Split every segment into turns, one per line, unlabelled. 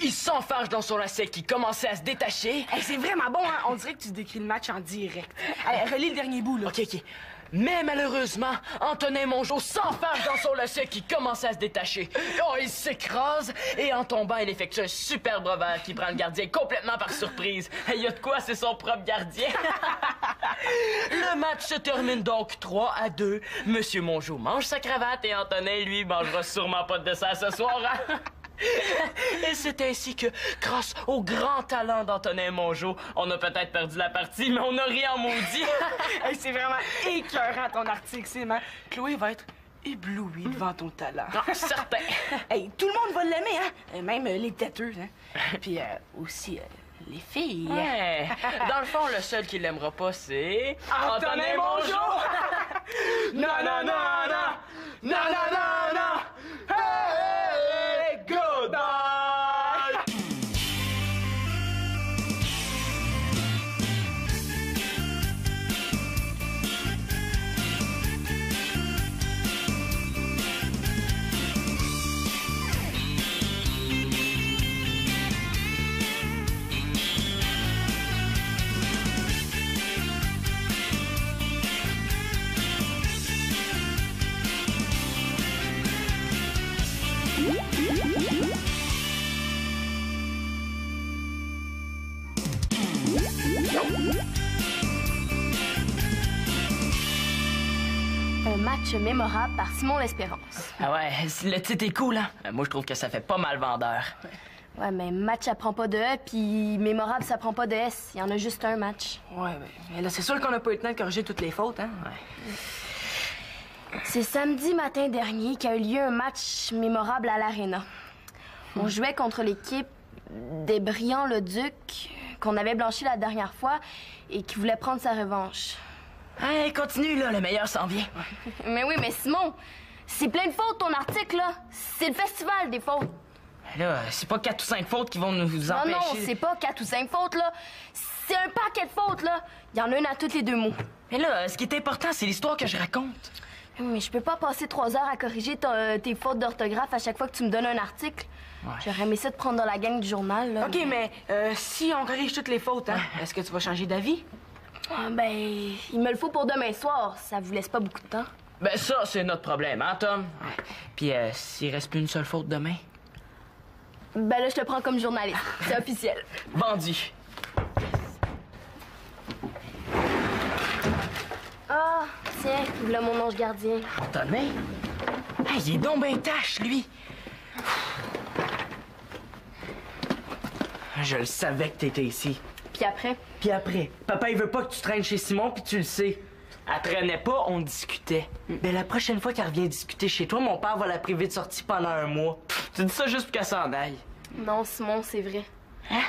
qui s'enfarge dans son lacet, qui commençait à se détacher.
Hey, c'est vraiment bon, hein? On dirait que tu décris le match en direct. Allez, relis le dernier bout, là.
OK. Mais malheureusement, Antonin Mongeau s'enfarge dans son lacet qui commence à se détacher. Oh, il s'écrase et en tombant, il effectue un superbe revers qui prend le gardien complètement par surprise. Il y a de quoi, c'est son propre gardien. Le match se termine donc 3-2. Monsieur Mongeau mange sa cravate et Antonin, lui, mangera sûrement pas de dessert ce soir. Hein? Et c'est ainsi que, grâce au grand talent d'Antonin Mongeau, on a peut-être perdu la partie, mais on a ri en maudit.
Hey, c'est vraiment écœurant, ton article, Sim, hein? Chloé va être éblouie devant ton talent.
Non, certain.
Hey, tout le monde va l'aimer, hein? Même les têteux, hein? Puis aussi les filles.
Ouais. Dans le fond, le seul qui l'aimera pas, c'est...
Antonin Mongeau! Non, non, non, non! Non, non, non, non! Hey, goodbye!
Un match mémorable par Simon L'Espérance.
Ah ouais, le titre est cool, hein? Moi, je trouve que ça fait pas mal vendeur.
Ouais, mais match, ça prend pas de E, puis mémorable, ça prend pas de S. Il y en a juste un match.
Ouais, mais là, c'est sûr qu'on n'a pas eu le temps de corriger toutes les fautes, hein?
Ouais.
C'est samedi matin dernier qu'a eu lieu un match mémorable à l'Arena. On jouait contre l'équipe des Briand-le-Duc, qu'on avait blanchi la dernière fois et qui voulait prendre sa revanche.
Hey, continue, là, le meilleur s'en vient.
Mais oui, mais Simon, c'est plein de fautes, ton article, là. C'est le festival des fautes.
Là, c'est pas 4 ou 5 fautes qui vont nous empêcher...
Non, c'est pas 4 ou 5 fautes, là. C'est un paquet de fautes, là. Il y en a une à tous les 2 mots.
Mais là, ce qui est important, c'est l'histoire que je raconte.
Oui, mais je peux pas passer 3 heures à corriger tes fautes d'orthographe à chaque fois que tu me donnes un article.
Ouais.
J'aurais aimé ça de prendre dans la gang du journal, là.
OK, mais si on corrige toutes les fautes, hein, est-ce que tu vas changer d'avis?
Ah, ben, il me le faut pour demain soir. Ça vous laisse pas beaucoup de temps.
Ben ça, c'est notre problème, hein, Tom? Ouais. Puis s'il reste plus une seule faute demain?
Ben là, je te prends comme journaliste. C'est officiel.
Vendu.
Ah, tiens, voilà mon ange gardien.
Antonin? Hey, il est donc ben tâche, lui. Je le savais que t'étais ici.
Puis après?
Puis après, papa, il veut pas que tu traînes chez Simon, puis tu le sais. Elle traînait pas, on discutait. Ben la prochaine fois qu'elle revient discuter chez toi, mon père va la priver de sortie pendant 1 mois. Tu dis ça juste pour qu'elle s'en aille.
Non, Simon, c'est vrai.
Hein?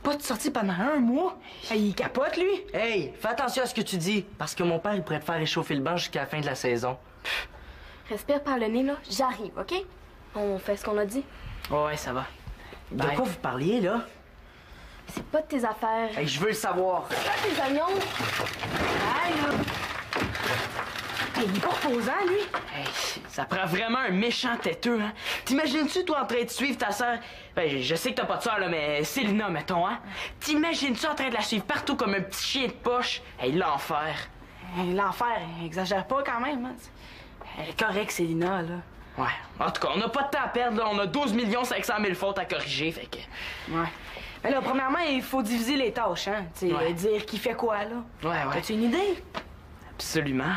Pas de sortie pendant 1 mois?
Hey, il capote, lui.
Hey, fais attention à ce que tu dis, parce que mon père, il pourrait te faire réchauffer le banc jusqu'à la fin de la saison.
Respire par le nez, là. J'arrive, OK? On fait ce qu'on a dit.
Ouais, ça va. De
Bye.
quoi vous parliez, là?
C'est pas de tes affaires.
Hey, je veux le savoir.
C'est pas tes oignons.
Hey, là. Hey, il est pas reposant, lui.
Hey, ça prend vraiment un méchant têteux, hein? T'imagines-tu, toi, en train de suivre ta sœur? Ben, je sais que t'as pas de sœur, là, mais Célina, mettons, hein? T'imagines-tu en train de la suivre partout comme un petit chien de poche? Hey, l'enfer.
Hey, l'enfer, exagère pas quand même, hein. Elle est correcte, Célina, là.
Ouais. En tout cas, on n'a pas de temps à perdre, là. On a 12 500 000 fautes à corriger, fait que...
Ouais. Mais là, premièrement, il faut diviser les tâches, hein. Tu sais,
Ouais.
dire qui fait quoi, là.
Ouais.
As-tu une idée?
Absolument.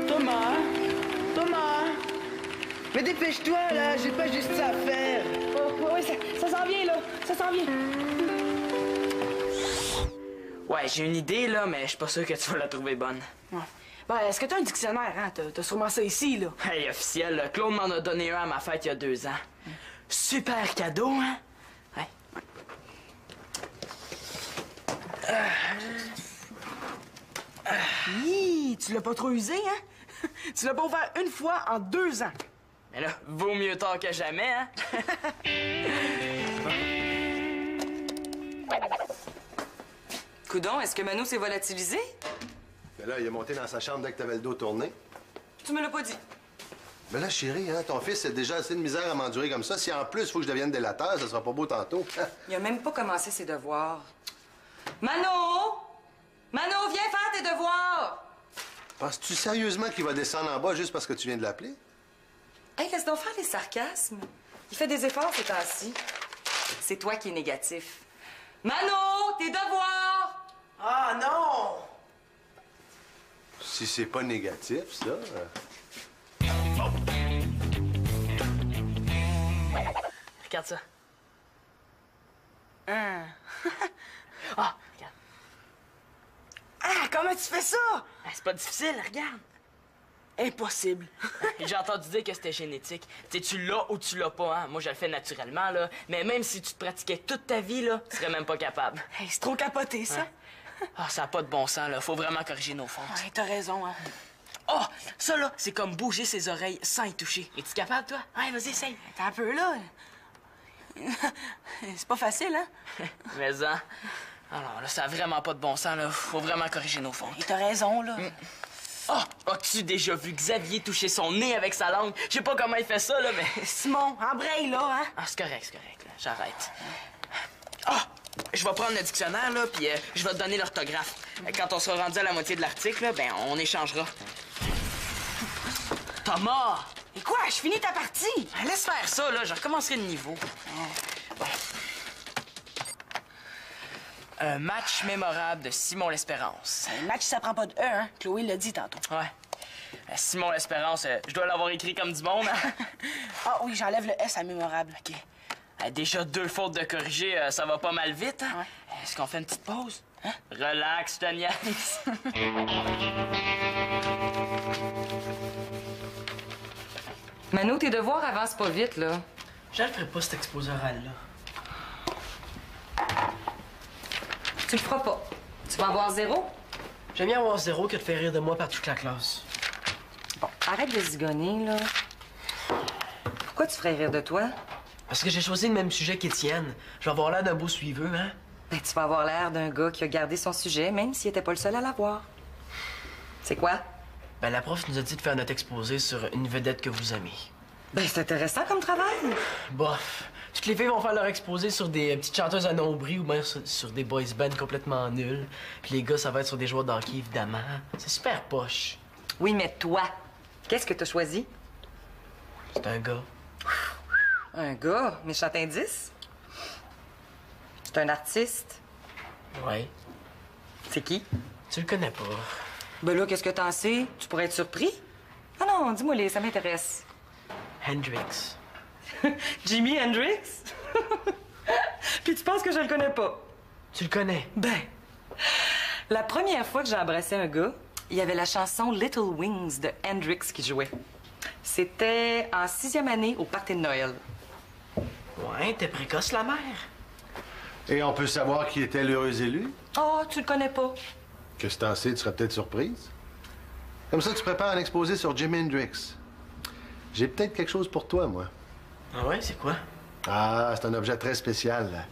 Thomas! Mais dépêche-toi, là, j'ai pas juste ça à faire!
Oh, ouais, ça s'en vient, là. Ça s'en vient.
Ouais, j'ai une idée, là, mais je suis pas sûr que tu vas la trouver bonne.
Ouais. Ben, est-ce que t'as un dictionnaire, hein? T'as sûrement ça ici, là.
Hey, officiel, là, Claude m'en a donné un à ma fête il y a 2 ans. Super cadeau, hein? Ouais.
Hi, tu l'as pas trop usé, hein? Tu l'as pas ouvert une fois en 2 ans.
Mais là, vaut mieux tard que jamais, hein?
Coudon, est-ce que Mano s'est volatilisé?
Mais là, il est monté dans sa chambre dès que t'avais le dos tourné.
Tu me l'as pas dit.
Mais là, chérie, hein, ton fils a déjà assez de misère à m'endurer comme ça. Si en plus, il faut que je devienne délateur, ça sera pas beau tantôt.
Il a même pas commencé ses devoirs. Mano! Mano, viens faire tes devoirs!
Penses-tu sérieusement qu'il va descendre en bas juste parce que tu viens de l'appeler?
Hey, laisse donc faire les sarcasmes. Il fait des efforts ces temps-ci. C'est toi qui es négatif. Mano, tes devoirs!
Ah non!
Si c'est pas négatif, ça...
Regarde ça.
Hein?
Ah, regarde.
Ah, comment tu fais ça?
Ben, c'est pas difficile, regarde.
Impossible.
J'ai entendu dire que c'était génétique. Tu sais, tu l'as ou tu l'as pas, hein. Moi, je le fais naturellement, là. Mais même si tu te pratiquais toute ta vie, là, tu serais même pas capable.
Hey, c'est trop capoté, ça.
Ah, ça a pas de bon sens, là. Faut vraiment corriger nos fautes.
Ouais, t'as raison, hein.
Oh, ça, là, c'est comme bouger ses oreilles sans y toucher. Es-tu capable, toi? Ouais, vas-y, essaye.
T'as un peu là. C'est pas facile, hein?
Mais, hein. Alors, là, ça a vraiment pas de bon sens, là. Faut vraiment corriger nos fautes.
Et t'as raison, là.
Oh, as-tu déjà vu Xavier toucher son nez avec sa langue? Je sais pas comment il fait ça, là, mais...
Simon, embraye, là, hein?
Ah, c'est correct, là. J'arrête. Ah! Je vais prendre le dictionnaire, là, puis je vais te donner l'orthographe. Quand on sera rendu à la moitié de l'article, là, ben, on échangera. Thomas!
Et quoi? Je finis ta partie!
Ben, laisse faire ça, là. Je recommencerai le niveau. Bon. Un match mémorable de Simon L'Espérance.
Le match, ça prend pas de E, hein? Chloé l'a dit tantôt.
Ouais. Simon L'Espérance, je dois l'avoir écrit comme du monde, hein?
Ah oui, j'enlève le S à mémorable, OK.
Déjà 2 fautes de corriger, ça va pas mal vite, hein?
Ouais.
Est-ce qu'on fait une petite pause? Hein? Relax, je te niaise.
Mano, tes devoirs avancent pas vite, là.
Je le ferai pas, cet exposé oral-là.
Tu le feras pas. Tu vas avoir 0?
J'aime bien avoir 0 que de faire rire de moi par toute la classe.
Bon, arrête de zigonner, là. Pourquoi tu ferais rire de toi?
Parce que j'ai choisi le même sujet qu'Étienne. Je vais avoir l'air d'un beau suiveux, hein?
Ben, tu vas avoir l'air d'un gars qui a gardé son sujet, même s'il était pas le seul à l'avoir. C'est quoi?
Ben, la prof nous a dit de faire notre exposé sur une vedette que vous aimez.
Ben, c'est intéressant comme travail.
Bof. Toutes les filles vont faire leur exposé sur des petites chanteuses à nombril ou bien sur des boys bands complètement nuls. Puis les gars, ça va être sur des joueurs d'hockey, évidemment. C'est super poche.
Oui, mais toi, qu'est-ce que t'as choisi?
C'est un gars.
Un gars, méchant indice? C'est un artiste?
Ouais.
C'est qui?
Tu le connais pas.
Ben là, qu'est-ce que t'en sais? Tu pourrais être surpris? Ah non, dis-moi les, ça m'intéresse.
Hendrix.
Jimi Hendrix? Puis tu penses que je le connais pas?
Tu le connais?
Ben, la première fois que j'ai embrassé un gars, il y avait la chanson Little Wings de Hendrix qui jouait. C'était en 6e année au party de Noël.
Ouais, t'es précoce, la mère.
Et on peut savoir qui était l'heureux élu?
Oh, tu le connais pas?
Que si t'en sais, tu serais peut-être surprise. Comme ça, tu prépares un exposé sur Jimi Hendrix. J'ai peut-être quelque chose pour toi, moi.
Ah ouais, c'est quoi?
Ah, c'est un objet très spécial.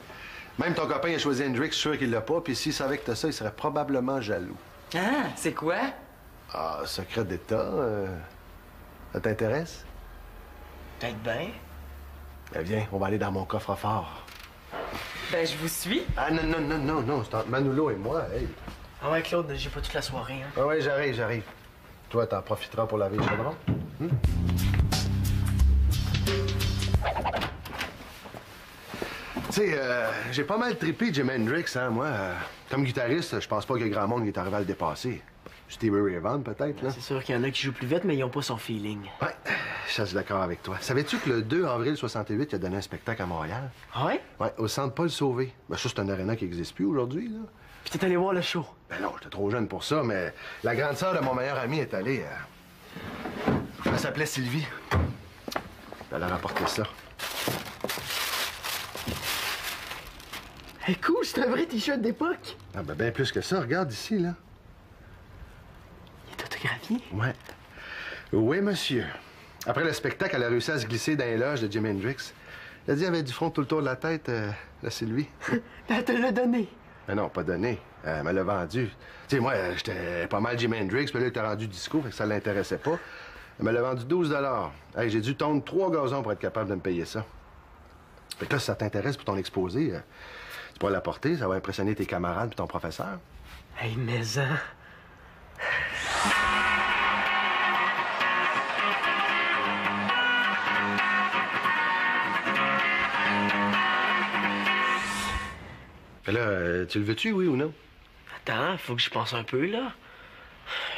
Même ton copain a choisi Hendrix, je suis sûr qu'il l'a pas, puis s'il savait que t'as ça, il serait probablement jaloux.
Ah, c'est quoi?
Ah, secret d'État, ça t'intéresse?
Peut-être bien.
Ben viens, on va aller dans mon coffre-fort.
Ben, je vous suis.
Ah non, non, non, non, non, c'est entre Manolo et moi, hey.
Ah ouais, Claude, j'ai pas toute la soirée, hein.
Ah ouais, j'arrive. Toi, t'en profiteras pour laver le chaudron. Tu sais, j'ai pas mal trippé Jimi Hendrix, hein, moi. Comme guitariste, je pense pas qu'il y a grand monde qui est arrivé à le dépasser. Stevie Ray Vaughan, peut-être, là.
C'est sûr qu'il y en a qui jouent plus vite, mais ils ont pas son feeling.
Ouais, je suis d'accord avec toi. Savais-tu que le 2 avril 68, il a donné un spectacle à Montréal?
Ah ouais?
Ouais, au Centre Paul Sauvé. Ben ça, c'est un aréna qui n'existe plus aujourd'hui, là.
Puis t'es allé voir le show.
Ben non, j'étais trop jeune pour ça, mais la grande sœur de mon meilleur ami est allée. Elle s'appelait Sylvie. Elle a rapporté ça.
Hey, cool, c'est un vrai t-shirt d'époque.
Ah ben bien plus que ça, regarde ici, là.
Il est autographié.
Ouais. Oui, monsieur. Après le spectacle, elle a réussi à se glisser dans les loges de Jimi Hendrix. Elle a dit qu'elle avait du front tout le tour de la tête, la Sylvie.
Elle te l'a donné.
Mais non, pas donné. Elle me l'a vendu. Tu sais, moi, j'étais pas mal Jimi Hendrix, puis là, il était rendu disco, fait que ça l'intéressait pas. Elle me l'a vendu 12 $. Hey, j'ai dû tondre 3 gazons pour être capable de me payer ça. Fait que là, si ça t'intéresse pour ton exposé, tu pourras l'apporter, ça va impressionner tes camarades et ton professeur.
Hey, mais-en.
Fait là, tu le veux-tu, oui ou non?
Attends, faut que je pense un peu, là.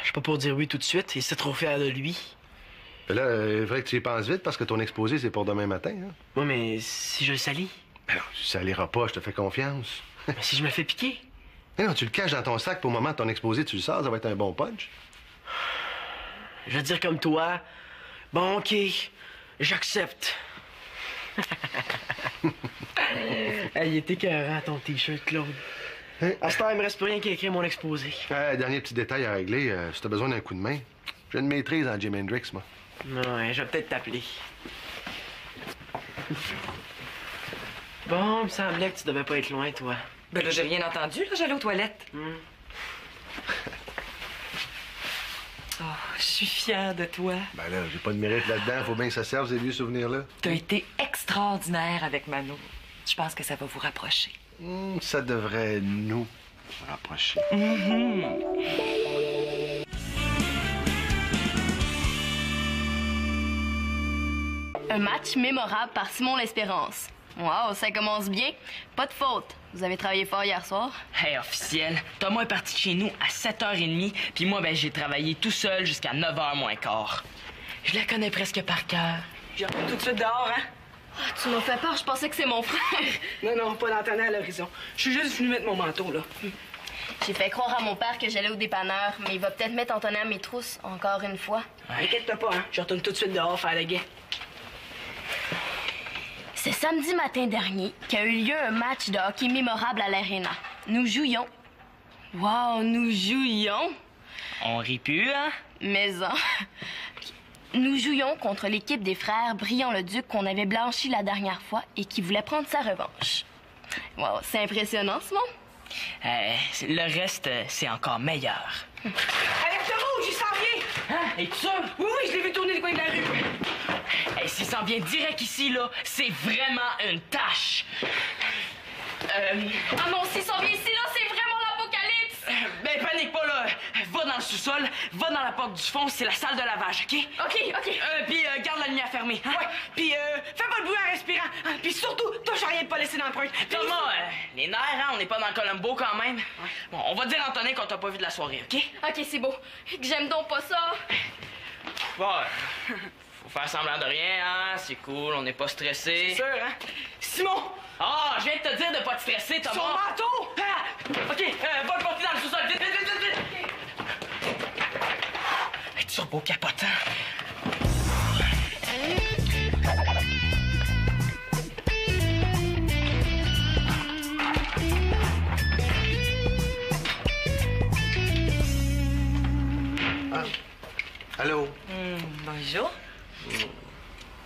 Je suis pas pour dire oui tout de suite, il s'est trop fier de lui.
Fait là, il faudrait que tu y penses vite parce que ton exposé, c'est pour demain matin, hein?
Moi, mais si je le salis?
Ben non, ça n'ira pas, je te fais confiance.
Mais si je me fais piquer?
Mais non, tu le caches dans ton sac, pour le moment de ton exposé, tu le sors, ça va être un bon punch.
Je vais dire comme toi. Bon, OK, j'accepte. Hey, il était écœurant, ton T-shirt, Claude.
Hein?
À ce temps, il me reste plus rien qu'à écrire mon exposé.
Dernier petit détail à régler, si t'as besoin d'un coup de main, j'ai une maîtrise en Jimi Hendrix, moi.
Ouais, je vais peut-être t'appeler. Bon, il me semblait que tu devais pas être loin, toi.
Ben là, j'ai rien entendu, là, j'allais aux toilettes. Oh, je suis fière de toi.
Ben là, j'ai pas de mérite là-dedans, faut bien que ça serve ces vieux souvenirs-là.
T'as été extraordinaire avec Mano. Je pense que ça va vous rapprocher.
Ça devrait nous rapprocher.
Un match mémorable par Simon L'Espérance. Wow, ça commence bien. Pas de faute. Vous avez travaillé fort hier soir?
Hey, officiel, Thomas est parti de chez nous à 7h30, puis moi, ben, j'ai travaillé tout seul jusqu'à 9h moins quart. Je la connais presque par cœur.
Je rentre tout de suite dehors, hein?
Ah, tu m'as fait peur, je pensais que c'est mon frère.
Non, pas d'antenna à l'horizon. Je suis juste venu mettre mon manteau, là.
J'ai fait croire à mon père que j'allais au dépanneur, mais il va peut-être mettre Antonin à mes trousses encore une fois.
Inquiète-toi pas, hein? Je retourne tout de suite dehors faire le guet.
C'est samedi matin dernier qu'a eu lieu un match de hockey mémorable à l'Arena. Nous jouions. Wow, nous jouions.
On rit plus, hein?
Mais nous jouions contre l'équipe des frères Briand-le-Duc qu'on avait blanchi la dernière fois et qui voulait prendre sa revanche. Wow, c'est impressionnant, Simon.
Le reste, c'est encore meilleur.
Alerte rouge, il s'en vient!
Hein? Es-tu sûr?
Oui, je l'ai vu tourner le coin de la rue.
Hey, s'il s'en vient direct ici, là, c'est vraiment une tâche.
Ah non, s'il s'en vient ici, là, c'est vraiment l'apocalypse!
Ben, panique pas, là. Va dans le sous-sol, va dans la porte du fond, c'est la salle de lavage, OK?
OK.
Puis garde la lumière fermée. Hein?
Ouais, puis fais pas de bruit en respirant. Hein? Puis surtout, touche à rien de pas laisser d'empreinte.
Thomas, les nerfs, hein? On n'est pas dans Columbo quand même. Bon, on va dire à Antonin qu'on t'a pas vu de la soirée, OK?
OK, c'est beau. Que j'aime donc pas ça.
Bon, faut faire semblant de rien, hein? C'est cool, on n'est pas stressé.
C'est sûr, hein? Simon!
Ah, je viens de te dire de pas te stresser, Thomas.
Son manteau!
Ah! OK, va le porter dans le sous-sol. Vite. Hey, turbo capotant.
Allô?
Bonjour.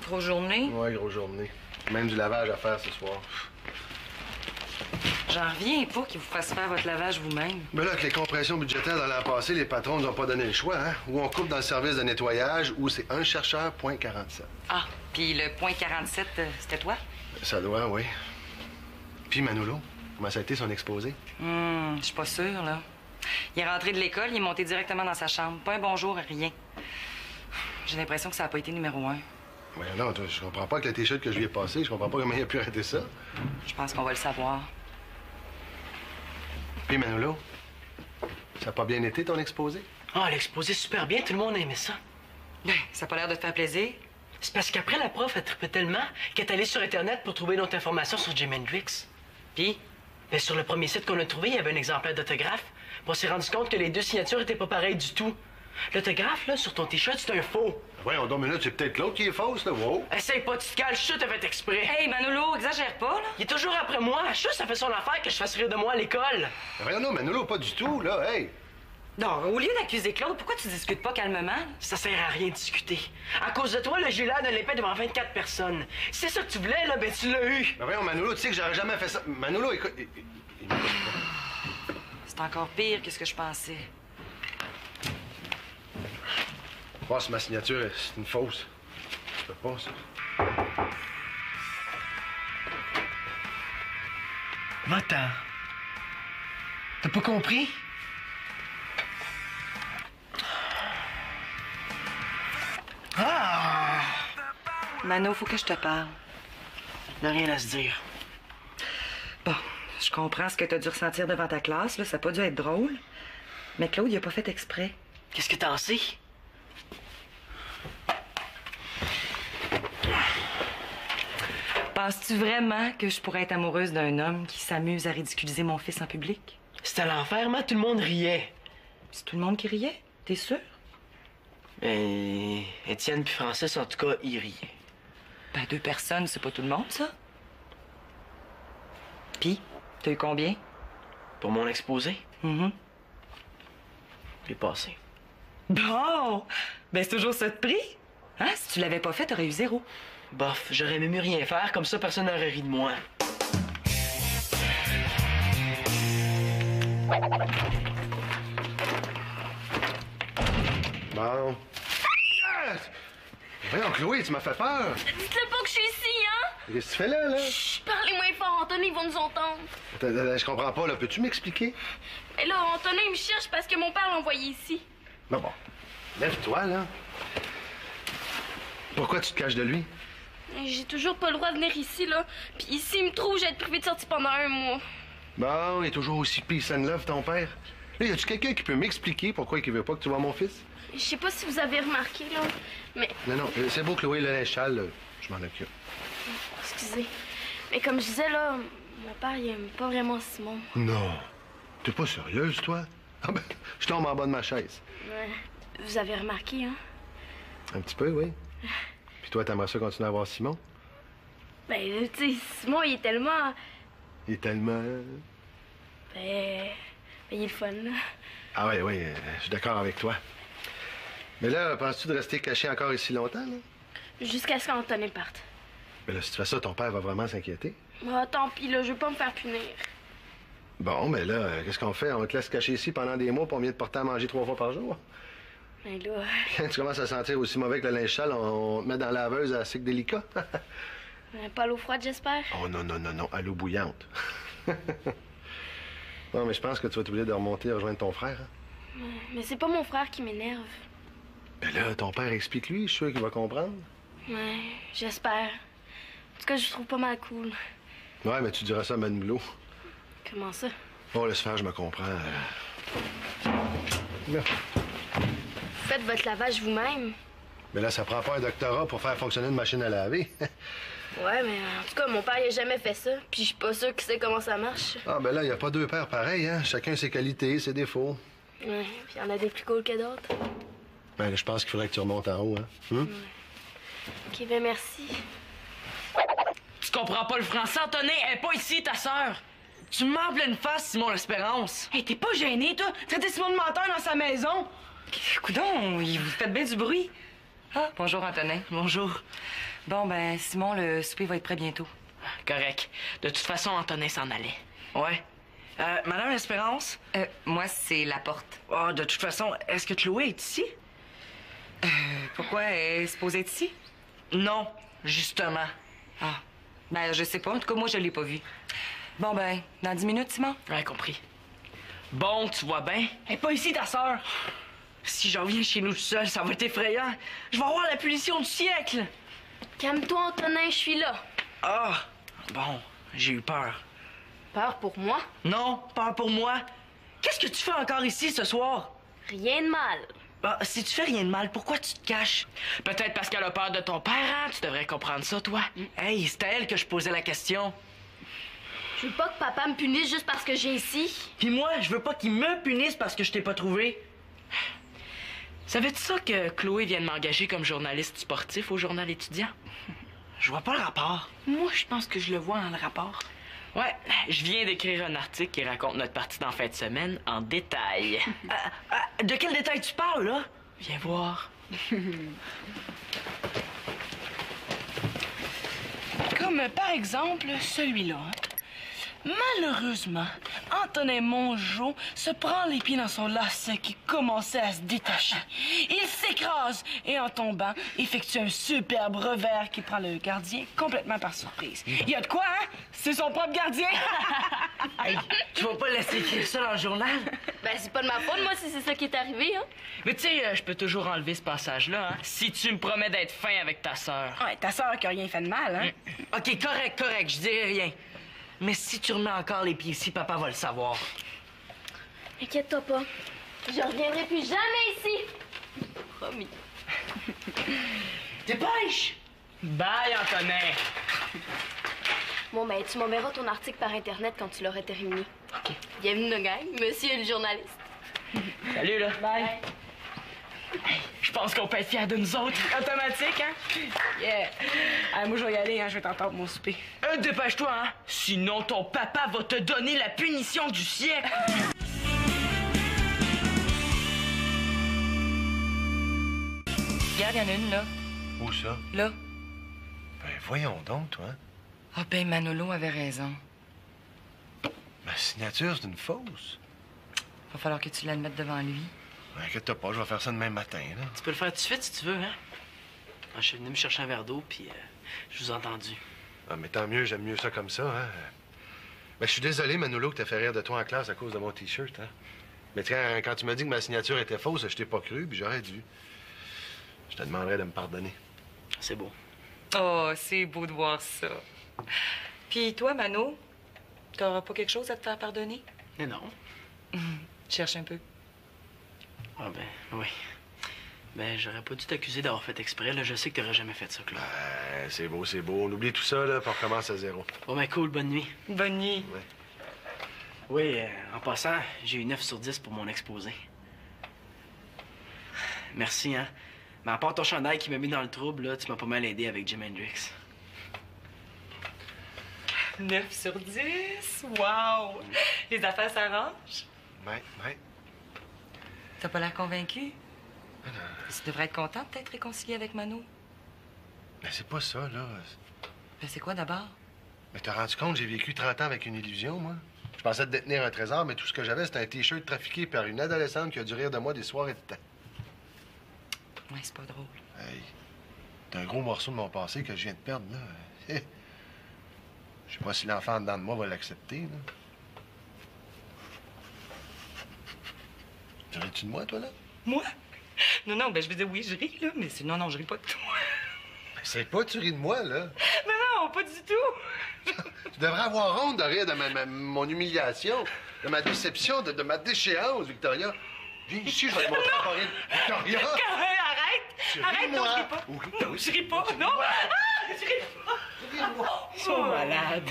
Grosse journée.
Ouais, grosse journée. Même du lavage à faire ce soir.
J'en reviens pas qu'ils vous fassent faire votre lavage vous-même.
Ben là, avec les compressions budgétaires dans l'an passé, les patrons nous ont pas donné le choix, hein? Ou on coupe dans le service de nettoyage, ou c'est un chercheur, point 47.
Ah, puis le point 47, c'était toi?
Ça doit, oui. Puis Manolo, comment ça a été son exposé?
Je suis pas sûre, là. Il est rentré de l'école, il est monté directement dans sa chambre. Pas un bonjour, rien. J'ai l'impression que ça a pas été numéro 1.
Ouais, non, je comprends pas avec le t-shirt que je lui ai passé. Je comprends pas comment il a pu arrêter ça.
Je pense qu'on va le savoir.
Puis Manolo, ça a pas bien été ton exposé?
Ah, l'exposé super bien, tout le monde a aimé ça.
Ben, ça a pas l'air de te faire plaisir.
C'est parce qu'après, la prof a trippé tellement qu'elle est allée sur Internet pour trouver d'autres informations sur Jimi Hendrix.
Puis,
Mais sur le premier site qu'on a trouvé, il y avait un exemplaire d'autographe. On s'est rendu compte que les deux signatures étaient pas pareilles du tout. L'autographe, là, sur ton t-shirt, c'est un faux.
Voyons donc, minute, c'est peut-être l'autre qui est fausse, là. Wow!
Essaye pas, tu te cales, je suis sûr que t'as fait exprès.
hey, Manolo, exagère pas, là.
Il est toujours après moi. Je suis sûr que ça fait son affaire que je fasse rire de moi à l'école.
Ben voyons donc, Manolo, pas du tout, là, hey!
Non, au lieu d'accuser Claude, pourquoi tu discutes pas calmement?
Ça sert à rien de discuter. À cause de toi, là, j'ai l'air de l'épée devant 24 personnes. Si c'est ça que tu voulais, là, ben tu l'as eu.
Ben voyons, Manolo, tu sais que j'aurais jamais fait ça. Manolo, écoute... il m'écoute
C'est encore pire que ce que je pensais.
Voir si ma signature, c'est une fausse. Je peux pas, ça.
Va-t'en. T'as pas compris? Ah!
Mano, faut que je te parle.
Y'a rien à se dire.
Bon, je comprends ce que t'as dû ressentir devant ta classe, là. Ça a pas dû être drôle. Mais Claude, il a pas fait exprès.
Qu'est-ce que t'en sais?
Penses-tu vraiment que je pourrais être amoureuse d'un homme qui s'amuse à ridiculiser mon fils en public?
C'était l'enfer, tout le monde riait.
C'est tout le monde qui riait? T'es sûr?
Étienne puis Francis, en tout cas, ils riaient.
Ben, 2 personnes, c'est pas tout le monde, ça. Puis, t'as eu combien?
Pour mon exposé,
Mhm.
j'ai passé.
Bon! Ben, c'est toujours ça de prix. Hein? Si tu l'avais pas fait, t'aurais eu 0.
Bof, j'aurais même mieux rien faire, comme ça personne n'aurait ri de moi.
Bon. Ah! Voyons, Chloé, tu m'as fait peur.
Dites-le pas que je suis ici, hein?
Qu'est-ce que tu fais là, là?
Chut, parlez moins fort, Antonin, ils vont nous entendre.
Je comprends pas, là. Peux-tu m'expliquer?
Mais là, Antonin, il me cherche parce que mon père l'a envoyé ici.
Bon. Lève-toi, là. Pourquoi tu te caches de lui?
J'ai toujours pas le droit de venir ici, là. Puis ici, il me trouve, j'ai été privé de sortie pendant 1 mois.
Bon, il est toujours aussi peace and love, ton père. Là, y a-tu quelqu'un qui peut m'expliquer pourquoi il veut pas que tu vois mon fils?
Je sais pas si vous avez remarqué, là, mais...
Non, c'est beau, Chloé, le linge sale, là, je m'en occupe.
Excusez. Mais comme je disais, là, mon père, il aime pas vraiment Simon.
Non. T'es pas sérieuse, toi? Ah ben, je tombe en bas de ma chaise.
Ouais. Vous avez remarqué, hein?
Un petit peu, oui. Puis toi, t'aimerais ça continuer à voir Simon?
Ben, tu sais, Simon, il est tellement...
Il est tellement...
Ben, il est le fun, là.
Ah oui, je suis d'accord avec toi. Mais là, penses-tu de rester caché encore ici longtemps, là?
Jusqu'à ce qu'Antonin parte.
Mais là, si tu fais ça, ton père va vraiment s'inquiéter.
Ah, tant pis, là, je veux pas me faire punir.
Bon, mais là, qu'est-ce qu'on fait? On te laisse cacher ici pendant des mois pour mieux te porter à manger 3 fois par jour?
Mais là...
Quand tu commences à sentir aussi mauvais que le linge sale, on te met dans la laveuse à cycle délicat.
Pas à l'eau froide, j'espère?
Oh non, à l'eau bouillante. Non, mais je pense que tu vas t'oublier de remonter et rejoindre ton frère. Hein?
Mais c'est pas mon frère qui m'énerve.
Ben là, ton père explique-lui, je suis sûr qu'il va comprendre.
Ouais, j'espère. En tout cas, je le trouve pas mal cool.
Ouais, mais tu diras ça à Manu Boulot.
Comment ça?
Bon, laisse faire, je me comprends. Là.
Faites votre lavage vous-même.
Mais là, ça prend pas un doctorat pour faire fonctionner une machine à laver.
Ouais, mais en tout cas, mon père, il a jamais fait ça. Puis je suis pas sûre qu'il sait comment ça marche.
Ah, ben là, il n'y a pas 2 pères pareils, hein? Chacun ses qualités, ses défauts.
Ouais, puis il y en a des plus cool que d'autres.
Ben là, je pense qu'il faudrait que tu remontes en haut, hein?
Ok, ben merci.
Tu comprends pas le français, Antonin? Elle est pas ici, ta sœur. Tu me mets en pleine face, Simon l'Espérance.
Hey, t'es pas gêné, toi? Traiter Simon de menteur dans sa maison?
Coudon, vous faites bien du bruit. Ah, bonjour, Antonin.
Bonjour.
Bon, ben, Simon, le souper va être prêt bientôt.
Correct. De toute façon, Antonin s'en allait. Ouais. Madame l'Espérance?
Moi, c'est la porte.
Oh, de toute façon, est-ce que Chloé est ici?
Pourquoi elle est supposée être ici?
Non, justement.
Ah, ben, je sais pas. En tout cas, moi, je l'ai pas vue. Bon, ben, dans 10 minutes, Simon?
Ouais, compris. Bon, tu vois bien.
Elle est pas ici, ta sœur.
Si j'en viens chez nous tout seul, ça va être effrayant. Je vais avoir la punition du siècle.
Calme-toi, Antonin, je suis là.
Ah, bon, j'ai eu peur.
Peur pour moi?
Non, peur pour moi. Qu'est-ce que tu fais encore ici ce soir?
Rien de mal.
Ah, si tu fais rien de mal, pourquoi tu te caches? Peut-être parce qu'elle a peur de ton père, hein? Tu devrais comprendre ça, toi. Hey, c'était à elle que je posais la question.
Je veux pas que papa me punisse juste parce que j'ai ici.
Puis moi, je veux pas qu'il me punisse parce que je t'ai pas trouvé. Savais-tu ça que Chloé vient de m'engager comme journaliste sportif au journal étudiant? Je vois pas le rapport.
Moi, je pense que je le vois dans le rapport.
Ouais, je viens d'écrire un article qui raconte notre partie d'en fin de semaine en détail. De quel détail tu parles, là? Viens voir.
Comme par exemple celui-là. Malheureusement, Antonin Mongeau se prend les pieds dans son lacet qui commençait à se détacher. Il s'écrase et en tombant, effectue un superbe revers qui prend le gardien complètement par surprise. Il y a de quoi, hein? C'est son propre gardien!
Hey, tu vas pas laisser écrire ça dans le journal?
Ben, c'est pas de ma faute, moi, si c'est ça qui est arrivé, hein.
Mais tu sais, je peux toujours enlever ce passage-là, hein, si tu me promets d'être fin avec ta sœur.
Ouais, ta sœur qui a rien fait de mal, hein?
OK, correct, je dirai rien. Mais si tu remets encore les pieds ici, papa va le savoir.
Inquiète-toi pas. Je reviendrai plus jamais ici. Promis.
Dépêche!
Bye, Antonin!
Bon, ben, tu m'enverras ton article par Internet quand tu l'auras terminé.
OK.
Bienvenue, le gang. Monsieur le journaliste.
Salut, là.
Bye.
Je pense qu'on peut être fiers de nous autres.
Automatique, hein? Yeah. Moi, je vais y aller, hein? Je vais t'entendre mon souper.
Dépêche-toi, hein? Sinon, ton papa va te donner la punition du siècle.
Regarde, il y en a une, là.
Où ça?
Là.
Ben, voyons donc, toi.
Ah ben, Manolo avait raison.
Ma signature, c'est une fausse.
Va falloir que tu l'admettes devant lui.
Ben, inquiète-toi pas, je vais faire ça demain matin, là.
Tu peux le faire tout de suite si tu veux, hein? Ah, je suis venu me chercher un verre d'eau, puis je vous ai entendu.
Ah, mais tant mieux, j'aime mieux ça comme ça, hein. Ben, je suis désolé, Manolo, que t'as fait rire de toi en classe à cause de mon T-shirt, hein. Mais quand tu m'as dit que ma signature était fausse, je t'ai pas cru, puis j'aurais dû. Je te demanderais de me pardonner.
C'est beau.
Oh, c'est beau de voir ça. Puis toi, Mano, t'auras pas quelque chose à te faire pardonner?
Mais non.
Cherche un peu.
Ah ben, oui. Ben, j'aurais pas dû t'accuser d'avoir fait exprès, là. Je sais que t'aurais jamais fait ça, Claude.
C'est beau, c'est beau. On oublie tout ça, là, puis on recommence à zéro.
Bon, ben, cool, bonne nuit.
Bonne nuit.
Oui, en passant, j'ai eu 9 sur 10 pour mon exposé. Merci, hein. Mais à part ton chandail qui m'a mis dans le trouble, là, tu m'as pas mal aidé avec Jimi Hendrix.
9 sur 10? Wow! Les affaires s'arrangent?
Ouais.
T'as pas l'air convaincu? Tu devrais être contente d'être réconcilié avec Mano.
Mais c'est pas ça, là.
Ben, c'est quoi d'abord?
Mais t'as rendu compte, j'ai vécu 30 ans avec une illusion, moi. Je pensais te détenir un trésor, mais tout ce que j'avais, c'était un T-shirt trafiqué par une adolescente qui a dû rire de moi des soirs et de temps.
Ouais, c'est pas drôle.
Hey, c'est un gros morceau de mon passé que je viens de perdre, là. Je sais pas si l'enfant dedans de moi va l'accepter, là. Tu ris-tu de moi, toi, là?
Moi? Non, ben je veux dire oui, je ris, là, mais sinon, non, je ris pas de toi.
Ben, c'est pas tu ris de moi, là.
Non, pas du tout.
Tu devrais avoir honte de rire de mon humiliation, de ma déception, de ma déchéance, Victoria. Viens ici, je vais te montrer à Corinne. Victoria!
Arrête! Arrête, non, je ris pas.
Oui.
Je ris pas, non? Ah, je ris pas.
Ils sont malades.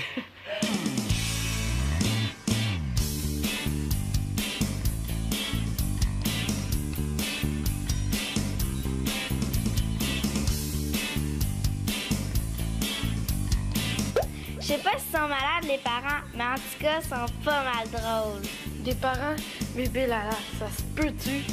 Je sais pas si sont malades les parents, mais en tout cas, ils sont pas mal drôles.
Des parents, bébé Lala, ça se peut-tu?